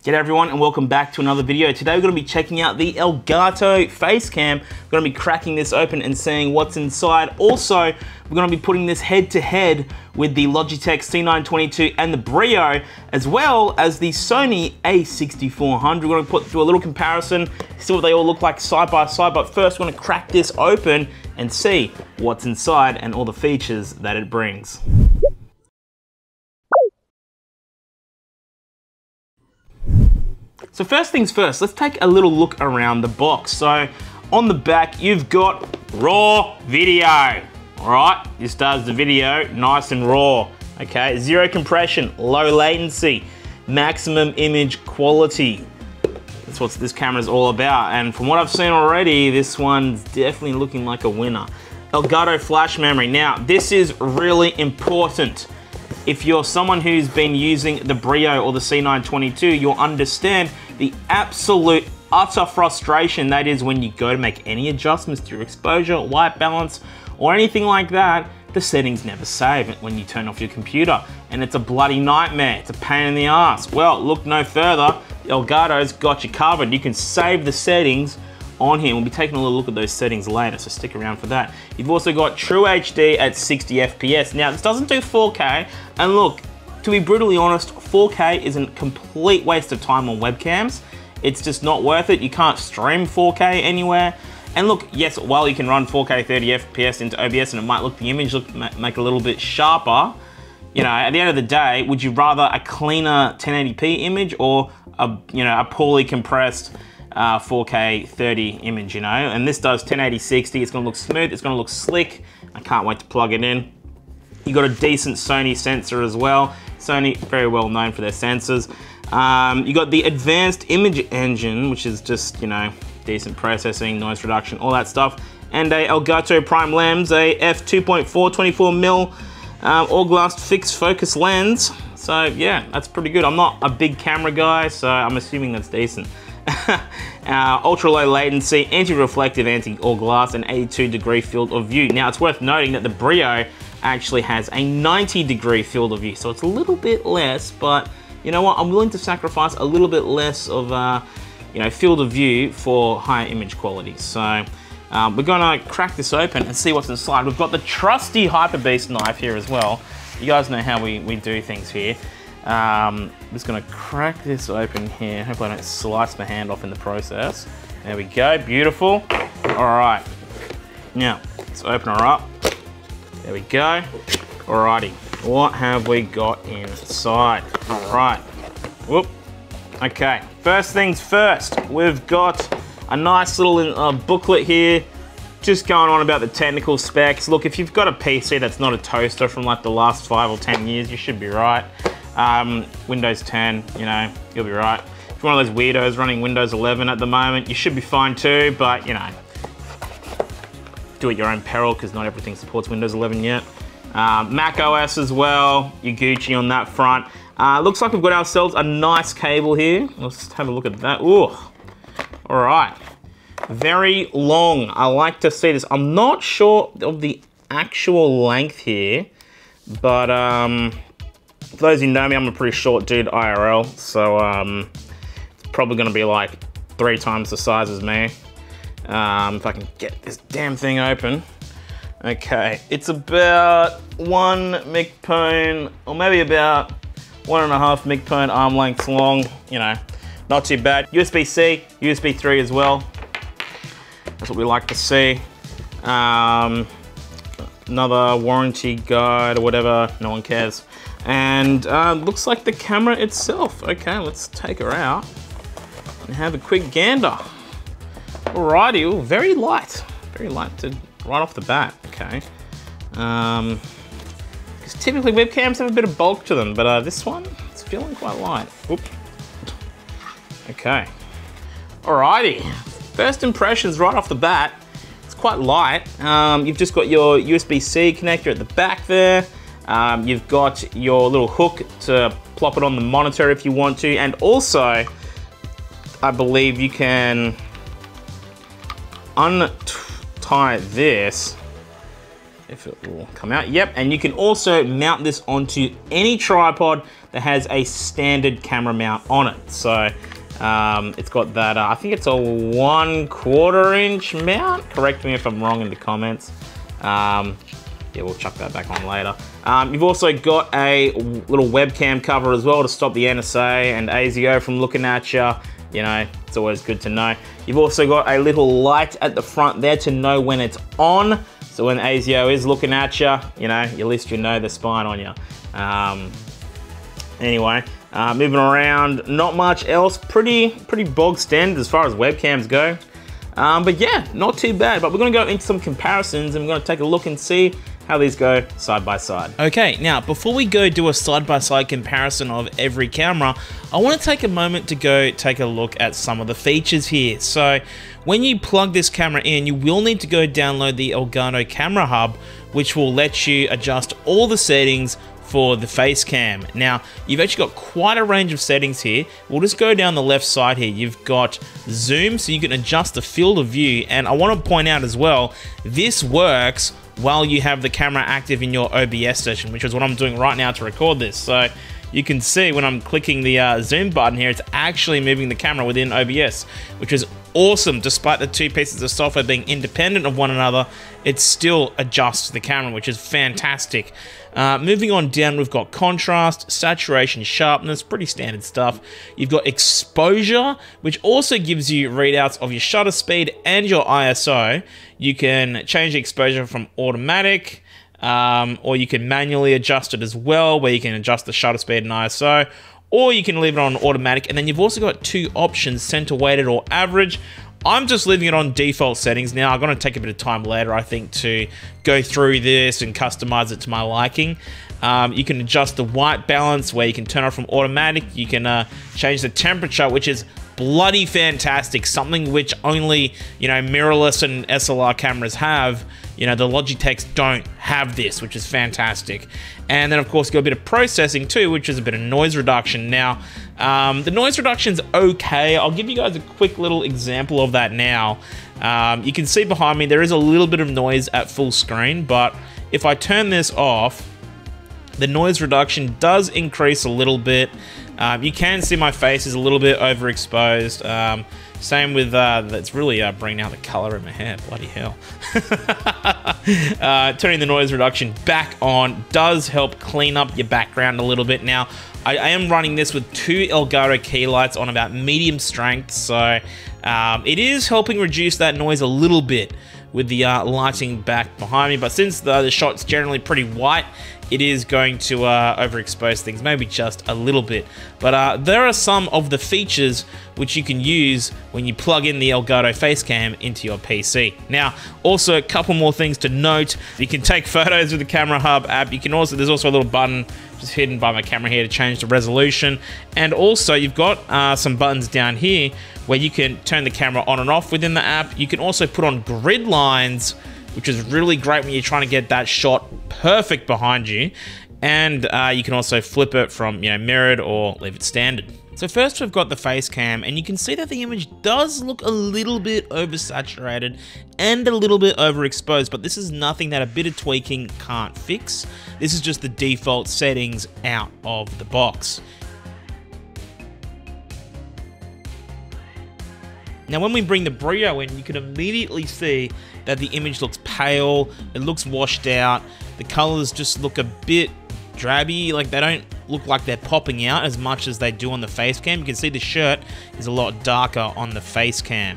G'day everyone and welcome back to another video. Today we're going to be checking out the Elgato Facecam. We're going to be cracking this open and seeing what's inside. Also, we're going to be putting this head to head with the Logitech C922 and the Brio, as well as the Sony a6400. We're going to put through a little comparison, see what they all look like side by side, but first we're going to crack this open and see what's inside and all the features that it brings. So first things first, let's take a little look around the box. So on the back, you've got raw video. All right, this does the video nice and raw. Okay, zero compression, low latency, maximum image quality. That's what this camera is all about. And from what I've seen already, this one's definitely looking like a winner. Elgato flash memory. Now, this is really important. If you're someone who's been using the Brio or the C922, you'll understand the absolute utter frustration that is when you go to make any adjustments to your exposure, white balance, or anything like that. The settings never save when you turn off your computer, and it's a bloody nightmare. It's a pain in the ass. Well, look no further. Elgato's got you covered. You can save the settings on here. We'll be taking a little look at those settings later, so stick around for that. You've also got True HD at 60 FPS. Now, this doesn't do 4K, and look, to be brutally honest, 4K is a complete waste of time on webcams. It's just not worth it. You can't stream 4K anywhere. And look, yes, while you can run 4K 30 FPS into OBS and it might look the image make a little bit sharper, you know, at the end of the day, would you rather a cleaner 1080p image or a poorly compressed 4K 30 image, you know? And this does 1080 60. It's gonna look smooth, it's gonna look slick. I can't wait to plug it in. You got a decent Sony sensor as well. Sony, very well known for their sensors. You got the advanced image engine, which is just, you know, decent processing, noise reduction, all that stuff. And a Elgato prime lens, a f2.4 24mm all glass fixed focus lens. So yeah, that's pretty good. I'm not a big camera guy, so I'm assuming that's decent. Ultra low latency, anti-reflective, anti-all glass, and 82-degree field of view. Now it's worth noting that the Brio actually has a 90-degree field of view, so it's a little bit less, but you know what? I'm willing to sacrifice a little bit less of field of view for higher image quality. So we're gonna crack this open and see what's inside. We've got the trusty Hyper Beast knife here as well. You guys know how we do things here. I'm just gonna crack this open here. Hopefully I don't slice my hand off in the process. There we go, beautiful. All right, now let's open her up. There we go. Alrighty, what have we got inside? All right, whoop. Okay, first things first, we've got a nice little booklet here, just going on about the technical specs. Look, if you've got a PC that's not a toaster from like the last 5 or 10 years, you should be right. Windows 10, you know, you'll be right. If you're one of those weirdos running Windows 11 at the moment, you should be fine too, but you know, do it at your own peril because not everything supports Windows 11 yet. Mac OS as well, you're Gucci on that front. Looks like we've got ourselves a nice cable here. Let's have a look at that. Ooh, all right. Very long, I like to see this. I'm not sure of the actual length here, but for those who know me, I'm a pretty short dude IRL, so it's probably gonna be like 3 times the size as me. If I can get this damn thing open. Okay, it's about 1 MIC-pone, or maybe about 1.5 MIC-pone arm lengths long, you know, not too bad. USB-C, USB 3 as well. That's what we like to see. Another warranty guide or whatever, no one cares. And looks like the camera itself. Okay, let's take her out and have a quick gander. Alrighty, ooh, very light to right off the bat. Okay, because typically webcams have a bit of bulk to them, but this one, it's feeling quite light. Whoop. Okay, alrighty. First impressions right off the bat, it's quite light. You've just got your USB-C connector at the back there. You've got your little hook to plop it on the monitor if you want to, and also, I believe you can untie this. if it will come out. Yep, and you can also mount this onto any tripod that has a standard camera mount on it. So it's got that, I think it's a 1/4 inch mount. Correct me if I'm wrong in the comments. Yeah, we'll chuck that back on later. You've also got a little webcam cover as well to stop the NSA and ASIO from looking at you. You know, it's always good to know. You've also got a little light at the front there to know when it's on. So when ASIO is looking at you, you know, at least you know the spine on you. Anyway, moving around, not much else. Pretty bog standard as far as webcams go. But yeah, not too bad. But we're gonna go into some comparisons and we're gonna take a look and see how these go side by side. Okay, now before we go do a side-by-side comparison of every camera, I want to take a moment to go take a look at some of the features here. So when you plug this camera in, you will need to go download the Elgato Camera Hub, which will let you adjust all the settings for the Facecam. Now, you've actually got quite a range of settings here. We'll just go down the left side here. You've got zoom, so you can adjust the field of view. And I want to point out as well, this works while you have the camera active in your OBS session, which is what I'm doing right now to record this. So you can see when I'm clicking the zoom button here, it's actually moving the camera within OBS, which is awesome. Despite the two pieces of software being independent of one another, it still adjusts the camera, which is fantastic. Moving on down, we've got contrast, saturation, sharpness, pretty standard stuff. You've got exposure, which also gives you readouts of your shutter speed and your ISO. You can change the exposure from automatic, or you can manually adjust it as well, where you can adjust the shutter speed and ISO, or you can leave it on automatic. And then you've also got two options, center weighted or average. I'm just leaving it on default settings now. I'm going to take a bit of time later, I think, to go through this and customize it to my liking. You can adjust the white balance, where you can turn off from automatic. You can change the temperature, which is bloody fantastic. Something which only, you know, mirrorless and SLR cameras have. You know, the Logitechs don't have this, which is fantastic. And then, of course, you got a bit of processing too, which is a bit of noise reduction. Now, the noise reduction's okay. I'll give you guys a quick little example of that now. You can see behind me, there is a little bit of noise at full screen, but if I turn this off, the noise reduction does increase a little bit. You can see my face is a little bit overexposed. Same with, that's really bringing out the color in my hair, bloody hell. Turning the noise reduction back on does help clean up your background a little bit. Now, I am running this with two Elgato key lights on about medium strength, so it is helping reduce that noise a little bit with the lighting back behind me. But since the shot's generally pretty white, it is going to overexpose things, maybe just a little bit. But there are some of the features which you can use when you plug in the Elgato Facecam into your PC. Now, also a couple more things to note. You can take photos with the Camera Hub app. You can also, there's also a little button just hidden by my camera here to change the resolution. And also you've got some buttons down here where you can turn the camera on and off within the app. You can also put on grid lines, which is really great when you're trying to get that shot perfect behind you. And you can also flip it from, you know, mirrored or leave it standard. So first we've got the Facecam, and you can see that the image does look a little bit oversaturated and a little bit overexposed, but this is nothing that a bit of tweaking can't fix. This is just the default settings out of the box. Now when we bring the Brio in, you can immediately see that the image looks pale, it looks washed out, the colors just look a bit drabby, like they don't look like they're popping out as much as they do on the Facecam. You can see the shirt is a lot darker on the Facecam.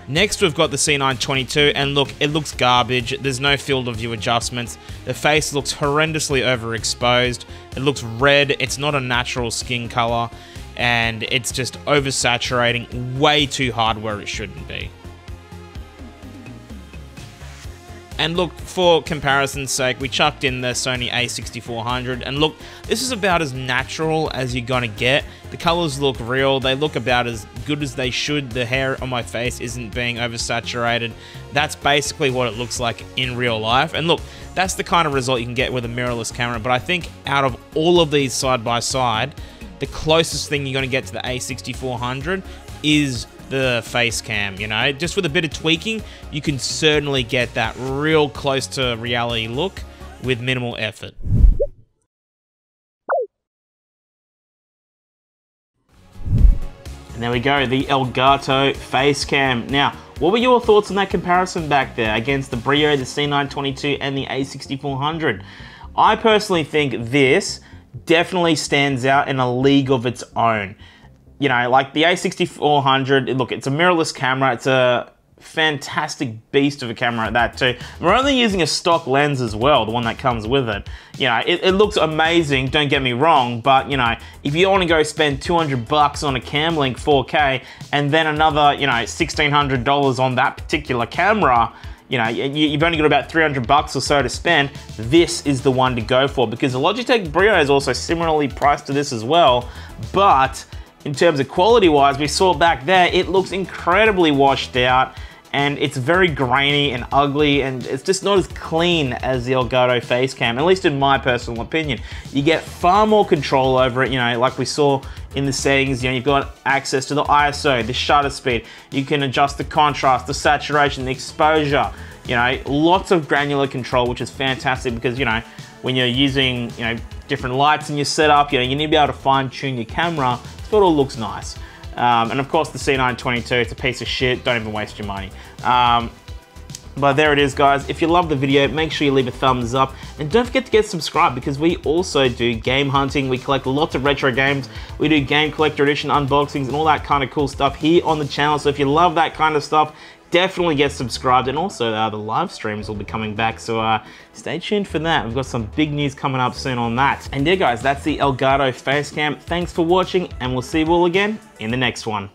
Next we've got the C922, and look, it looks garbage. There's no field of view adjustments. The face looks horrendously overexposed. It looks red, it's not a natural skin color, and it's just oversaturating way too hard where it shouldn't be. And look, for comparison's sake, we chucked in the Sony a6400, and look, this is about as natural as you're gonna get. The colors look real, they look about as good as they should. The hair on my face isn't being oversaturated. That's basically what it looks like in real life. And look, that's the kind of result you can get with a mirrorless camera, but I think out of all of these side by side, the closest thing you're gonna get to the a6400 is the Facecam, you know. Just with a bit of tweaking, you can certainly get that real close to reality look with minimal effort. And there we go, the Elgato Facecam. Now, what were your thoughts on that comparison back there against the Brio, the C922, and the A6400? I personally think this definitely stands out in a league of its own. You know, like the A6400, look, it's a mirrorless camera. It's a fantastic beast of a camera at that too. We're only using a stock lens as well, the one that comes with it. You know, it looks amazing, don't get me wrong, but you know, if you want to go spend 200 bucks on a Camlink 4K and then another, you know, $1,600 on that particular camera, you know, you've only got about 300 bucks or so to spend, this is the one to go for, because the Logitech Brio is also similarly priced to this as well, but in terms of quality-wise, we saw back there, it looks incredibly washed out, and it's very grainy and ugly, and it's just not as clean as the Elgato Facecam, at least in my personal opinion. You get far more control over it, you know, like we saw in the settings. You know, you've got access to the ISO, the shutter speed, you can adjust the contrast, the saturation, the exposure, you know, lots of granular control, which is fantastic because, you know, when you're using, you know, different lights in your setup, you know, you need to be able to fine tune your camera so it all looks nice. And of course the C922, it's a piece of shit, don't even waste your money. But there it is, guys. If you love the video, make sure you leave a thumbs up, and don't forget to get subscribed, because we also do game hunting. We collect lots of retro games. We do game collector edition unboxings and all that kind of cool stuff here on the channel. So if you love that kind of stuff, definitely get subscribed. And also the live streams will be coming back, so stay tuned for that. We've got some big news coming up soon on that. And yeah, guys, that's the Elgato Facecam. Thanks for watching, and we'll see you all again in the next one.